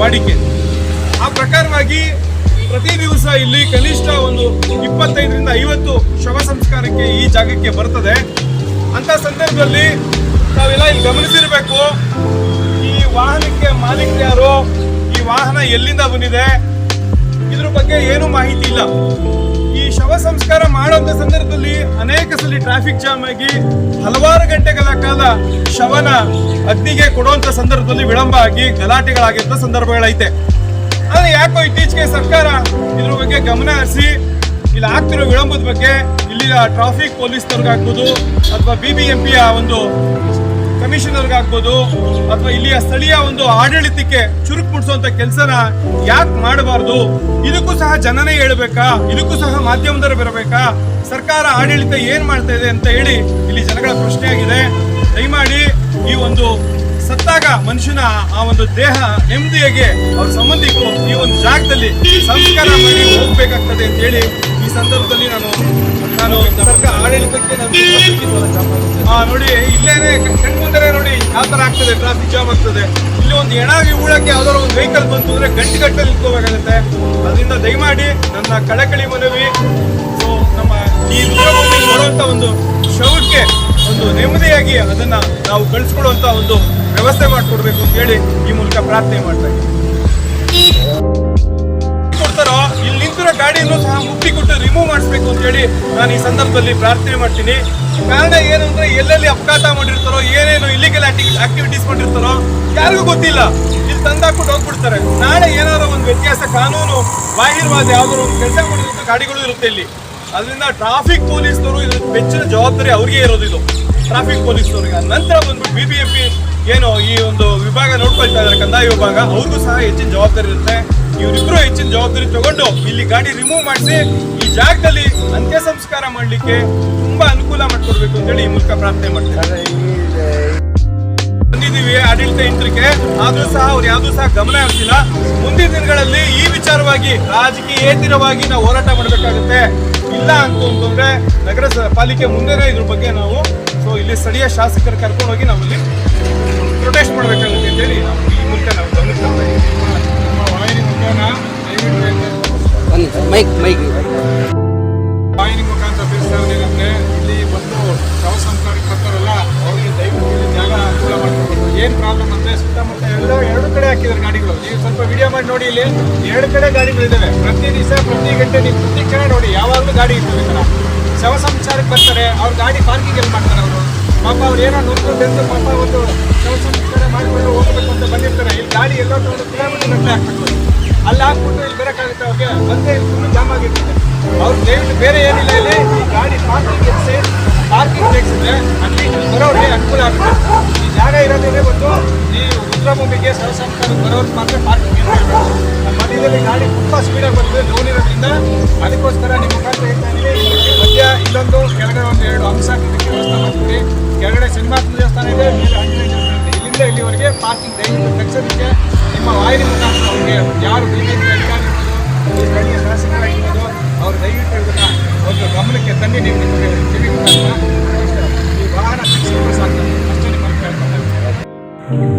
ವಾಡಿಕೆ. ಆ ಪ್ರಕಾರವಾಗಿ ಪ್ರತಿ ದಿವಸ ಇಲ್ಲಿ ಕನಿಷ್ಠ ಒಂದು 25ರಿಂದ 50 ಶವ ಸಂಸ್ಕಾರಕ್ಕೆ ಈ ಜಾಗಕ್ಕೆ ಬರ್ತದೆ. ಅಂತ ಸಂದರ್ಭದಲ್ಲಿ ನಾವೆಲ್ಲ ಇಲ್ಲಿ ಗಮನಿಸಿರ್ಬೇಕು, ಈ ವಾಹನಕ್ಕೆ ಮಾಲೀಕರು ಯಾರು, ಈ ವಾಹನ ಎಲ್ಲಿಂದ ಬಂದಿದೆ, ಇದ್ರ ಬಗ್ಗೆ ಏನು ಮಾಹಿತಿ ಇಲ್ಲ. ಈ ಶವ ಸಂಸ್ಕಾರ ಮಾಡುವಂತ ಸಂದರ್ಭದಲ್ಲಿ ಅನೇಕ ಸಲ ಟ್ರಾಫಿಕ್ ಜಾಮ್ ಆಗಿ ಹಲವಾರು ಗಂಟೆಗಳ ಕಾಲ ಶವನ ಅಗ್ನಿಗೆ ಕೊಡುವಂತ ಸಂದರ್ಭದಲ್ಲಿ ವಿಳಂಬ ಆಗಿ ಗಲಾಟೆಗಳಾಗಿದ್ದ ಸಂದರ್ಭಗಳೈತೆ. ಆದ್ರೆ ಯಾಕೋ ಇತ್ತೀಚೆಗೆ ಸರ್ಕಾರ ಇದ್ರ ಬಗ್ಗೆ ಗಮನ ಹರಿಸಿ ಇಲ್ಲಿ ಆಗ್ತಿರೋ ವಿಳಂಬದ ಬಗ್ಗೆ ಇಲ್ಲಿನ ಟ್ರಾಫಿಕ್ ಪೊಲೀಸ್ನವ್ರಿಗಾಗ್ಬೋದು ಅಥವಾ BBMPಯ ಒಂದು ಕಮಿಷನರ್ಗಾಗ್ಬೋದು ಅಥವಾ ಇಲ್ಲಿಯ ಸ್ಥಳೀಯ ಒಂದು ಆಡಳಿತಕ್ಕೆ ಚುರುಕು ಮುಟ್ಟಿಸುವಂತ ಕೆಲಸನ ಯಾಕೆ ಮಾಡಬಾರ್ದು? ಇದಕ್ಕೂ ಸಹ ಜನನೇ ಹೇಳ್ಬೇಕಾ? ಇದಕ್ಕೂ ಸಹ ಮಾಧ್ಯಮದವರು ಬರಬೇಕಾ? ಸರ್ಕಾರ ಆಡಳಿತ ಏನ್ ಮಾಡ್ತಾ ಇದೆ ಅಂತ ಹೇಳಿ ಇಲ್ಲಿ ಜನಗಳ ಪ್ರಶ್ನೆ ಆಗಿದೆ. ದಯಮಾಡಿ ಈ ಒಂದು ಸತ್ತಾಗ ಮನುಷ್ಯನ ಆ ಒಂದು ದೇಹ ನೆಮ್ಮದಿಯಾಗಿ ಅವ್ರ ಸಂಬಂಧಿಕರು ಈ ಒಂದು ಜಾಗದಲ್ಲಿ ಸಂಸ್ಕಾರ ಮಾಡಿ ಹೋಗ್ಬೇಕಾಗ್ತದೆ ಅಂತ ಹೇಳಿ ಈ ಸಂದರ್ಭದಲ್ಲಿ ನಾನು ಸರ್ಕಾರ ಆಡಳಿತಕ್ಕೆ ನೋಡಿ, ಇಲ್ಲೇನೆ ಕಣ್ಮುಂದರೆ ನೋಡಿ ಯಾವ ತರ ಆಗ್ತದೆ, ಟ್ರಾಫಿಕ್ ಜಾಮ್ ಆಗ್ತದೆ. ಇಲ್ಲಿ ಒಂದು ಎಣಾಗಿ ಉಳಕ್ಕೆ ಯಾವ್ದಾದ್ರು ಒಂದು ವೆಹಿಕಲ್ ಬಂತು ಅಂದ್ರೆ ಗಂಟೆಗಟ್ಟಲೆ ನಿಂತ್ಕೋಬೇಕಾಗುತ್ತೆ. ಅದರಿಂದ ದಯಮಾಡಿ ನನ್ನ ಕಳಕಳಿ ಮನವಿ, ನಮ್ಮ ಈ ದುರ್ಗಭೂಮಿಗೆ ಬರುವಂತ ಒಂದು ಶವಕ್ಕೆ ಒಂದು ನೆಮ್ಮದಿಯಾಗಿ ಅದನ್ನ ನಾವು ಕಳಿಸ್ಕೊಡುವಂತ ಒಂದು ವ್ಯವಸ್ಥೆ ಮಾಡಿಕೊಡ್ಬೇಕು ಅಂತ ಹೇಳಿ ಈ ಮೂಲಕ ಪ್ರಾರ್ಥನೆ ಮಾಡ್ತಾ ಇದ್ದೀನಿ. ಕೊಡ್ತಾರೋ ಇಲ್ಲಿ ನಿಂತಿರೋ ಗಾಡಿಯನ್ನು ಸಹ ಮುಕ್ತಿ ಕೊಟ್ಟು ರಿಮೂವ್ ಮಾಡಿಸ್ಬೇಕು ಅಂತ ಹೇಳಿ ನಾನು ಈ ಸಂದರ್ಭದಲ್ಲಿ ಪ್ರಾರ್ಥನೆ ಮಾಡ್ತೀನಿ. ಕಾರಣ ಏನು ಅಂದ್ರೆ ಎಲ್ಲೆಲ್ಲಿ ಅಪಘಾತ ಮಾಡಿರ್ತಾರೋ, ಏನೇನು ಇಲ್ಲಿಗಲ್ ಆಕ್ಟಿವಿಟೀಸ್ ಮಾಡಿರ್ತಾರೋ ಯಾರಿಗೂ ಗೊತ್ತಿಲ್ಲ. ಇಲ್ಲಿ ತಂದಾಕ್ಬಿಟ್ಟು ಹೋಗ್ಬಿಡ್ತಾರೆ. ನಾಳೆ ಏನಾದ್ರು ಒಂದು ವ್ಯತ್ಯಾಸ, ಕಾನೂನು ಬಾಹಿರವಾದ ಯಾವ್ದಾದ್ರು ಒಂದು ಕೆಲಸ ಮಾಡಿದಂತ ಗಾಡಿಗಳು ಇರುತ್ತೆ ಇಲ್ಲಿ. ಅದರಿಂದ ಟ್ರಾಫಿಕ್ ಪೊಲೀಸ್ನವರು ಇದ್ರ ಹೆಚ್ಚಿನ ಜವಾಬ್ದಾರಿ ಅವ್ರಿಗೆ ಇರೋದು, ಇದು ಟ್ರಾಫಿಕ್ ಪೊಲೀಸ್ನವ್ರಿಗೆ. ನಂತರ ಬಂದ್ಬಿಟ್ಟು BBMP ಏನೋ ಈ ಒಂದು ವಿಭಾಗ ನೋಡ್ಕೊಳ್ತಾ ಇದ್ದಾರೆ, ಕಂದಾಯ ವಿಭಾಗ, ಅವ್ರಿಗೂ ಸಹ ಹೆಚ್ಚಿನ ಜವಾಬ್ದಾರಿ ಇರುತ್ತೆ. ಇವರಿಬ್ರು ಹೆಚ್ಚಿನ ಜವಾಬ್ದಾರಿ ತಗೊಂಡು ಇಲ್ಲಿ ಗಾಡಿ ರಿಮೂವ್ ಮಾಡಿಸಿ ಈ ಜಾಗದಲ್ಲಿ ಅಂತ್ಯ ಸಂಸ್ಕಾರ ಮಾಡಲಿಕ್ಕೆ ತುಂಬಾ ಅನುಕೂಲ ಮಾಡಿಕೊಡ್ಬೇಕು ಅಂತ ಹೇಳಿ ಈ ಮೂಲಕ ಪ್ರಾರ್ಥನೆ ಮಾಡ್ತಾರೆ. ಬಂದಿದ್ದೀವಿ ಆಡಳಿತ ಯಂತ್ರಕ್ಕೆ, ಆದ್ರೂ ಸಹ ಅವ್ರು ಯಾವ್ದು ಸಹ ಗಮನ ಹರಿಸಿಲ್ಲ. ಮುಂದಿನ ದಿನಗಳಲ್ಲಿ ಈ ವಿಚಾರವಾಗಿ ರಾಜಕೀಯೇತರವಾಗಿ ನಾವು ಹೋರಾಟ ಮಾಡಬೇಕಾಗುತ್ತೆ. ಇಲ್ಲ ಅಂತಂದ್ರೆ ನಗರ ಪಾಲಿಕೆ ಮುಂದೆನೇ ಇದ್ರ ಬಗ್ಗೆ ನಾವು ಇಲ್ಲಿ ಸ್ಥಳೀಯ ಶಾಸಕರು ಕರ್ಕೊಂಡು ಹೋಗಿ ನಾವು ಇಲ್ಲಿ ಪ್ರೊಟೆಸ್ಟ್ ಮಾಡಬೇಕಾಗುತ್ತೆ ಅಂತ ಹೇಳಿ ನಾವು ಈ ಮೂಲಕ ನಾವು ಗಮನಿಸ್ತಾ ವಾಹಿನಿ ಮುಖಾಂತರ ತಿಳಿಸ್ತಾ ಇರೋದೇನೆಂದ್ರೆ, ಇಲ್ಲಿ ಬಂದು ಶವ ಸಂಸ್ಕಾರಕ್ಕೆ ಬರ್ತಾರಲ್ಲ ಅವ್ರಿಗೆ ದಯವಿಟ್ಟು ಜಾಗ ಅನುಕೂಲ ಮಾಡ್ಕೊಡ್ಬೇಕು. ಏನ್ ಪ್ರಾಬ್ಲಮ್ ಅಂದ್ರೆ ಸುತ್ತಮುತ್ತ ಎರಡು ಕಡೆ ಹಾಕಿದ್ದಾರೆ ಗಾಡಿಗಳು. ನೀವು ಸ್ವಲ್ಪ ವಿಡಿಯೋ ಮಾಡಿ ನೋಡಿ, ಇಲ್ಲಿ 2 ಕಡೆ ಗಾಡಿಗಳಿದ್ದಾವೆ. ಪ್ರತಿ ದಿವಸ ಪ್ರತಿ ಗಂಟೆ ನೀವು ಪ್ರತಿ ಕ್ಷಣ ನೋಡಿ, ಯಾವಾಗಲೂ ಗಾಡಿ ಇರ್ತದೆ. ಈ ಥರ ಶವ ಸಂಸ್ಕಾರಕ್ಕೆ ಬರ್ತಾರೆ, ಅವ್ರ ಗಾಡಿ ಪಾರ್ಕಿಂಗ್ ಎಲ್ಲಿ ಮಾಡ್ತಾರೆ ಅವರು. ಪಾಪ ಅವ್ರು ಏನೋ ನುಗ್ಕೊಂಡು ಪಾಪ ಒಂದು ಶವ ಸಂಸ್ಕಾರ ಮಾಡಿಕೊಂಡು ಹೋಗ್ಬೇಕು ಅಂತ ಬಂದಿರ್ತಾರೆ. ಇಲ್ಲಿ ಗಾಡಿ ಎಲ್ಲೋ ಒಂದು ಕಿಲೋಮೀಟರ್ ಗಂಟೆ ಹಾಕ್ಬೇಕು. ಅಲ್ಲಿ ಹಾಕ್ಬಿಟ್ಟು ಇಲ್ಲಿ ಬರೋಕ್ಕಾಗುತ್ತೆ ಅವ್ರಿಗೆ, ಬಂದೇ ಇಲ್ಲಿ ಫುಲ್ ಜಾಮ್ ಆಗಿರ್ತದೆ. ಅವ್ರು ದಯವಿಟ್ಟು ಬೇರೆ ಏನಿಲ್ಲ, ಇಲ್ಲಿ ಈ ಗಾಡಿ ಪಾರ್ಕಿಂಗ್ ಎಲ್ಲಿ ಪಾರ್ಕಿಂಗ್ ತೆಗೆಸಿದ್ರೆ ಅಲ್ಲಿ ಬರೋರಿಗೆ ಅನುಕೂಲ ಆಗುತ್ತೆ. ಈ ಜಾಗ ಇರೋದೇ ಬಂದು ಈ ರುದ್ರಭೂಮಿಗೆ ಶವ ಸಂಸ್ಕಾರಕ್ಕೆ ಬರೋರಿಗೆ ಮಾತ್ರ ಪಾರ್ಕಿಂಗ್ ಇರಬೇಕು. ನಮ್ಮ ಮಧ್ಯದಲ್ಲಿ ಗಾಡಿ ತುಂಬ ಸ್ಪೀಡಾಗಿ ಬರ್ತದೆ ಲೋನ್ ಇರೋದ್ರಿಂದ. ಅದಕ್ಕೋಸ್ಕರ ನಿಮ್ಮ ಮುಖಾಂತರ ಹೇಳ್ತಾ ಇದ್ದೀವಿ, ಮಧ್ಯ ಇಲ್ಲೊಂದು ಕೆಳಗಡೆ ಒಂದು 2 ಅಂಶ ಹಾಕೋದಕ್ಕೆ ವ್ಯವಸ್ಥೆ ಮಾಡ್ತೀವಿ. ಕೆಳಗಡೆ ಸಿಂಹಾಸನ ದೇವಸ್ಥಾನ ಇದೆ, ಮೇಲೆ ಆಂಜನೇಯ ದೇವಸ್ಥಾನ ಇದೆ. ಇಲ್ಲಿಂದ ಇಲ್ಲಿವರೆಗೆ ಪಾರ್ಕಿಂಗ್ ದಯವಿಟ್ಟು ತೆಗೆಸೋದಕ್ಕೆ ನಿಮ್ಮ ವಾಹಿನಿ ಮುಖಾಂತರ ಅವ್ರಿಗೆ ಯಾರು BJP ಅಧಿಕಾರಿ ಇರ್ಬೋದು, ಸ್ಥಳೀಯ ಶಾಸಕರಾಗಿರ್ಬೋದು, ಅವರು ದಯವಿಟ್ಟು ಇದನ್ನ ಒಂದು ಗಮನಕ್ಕೆ ತಂದು ನೀವು ಟಿವಿ ಮುಖಾಂತರ ಈ ವಾಹನ ತೆಗೆಸಿಕೊಂಡು ಸಾಕು ಅಷ್ಟೇ ನಿಮ್ಮನ್ನು ಕೇಳ್ತಾರೆ.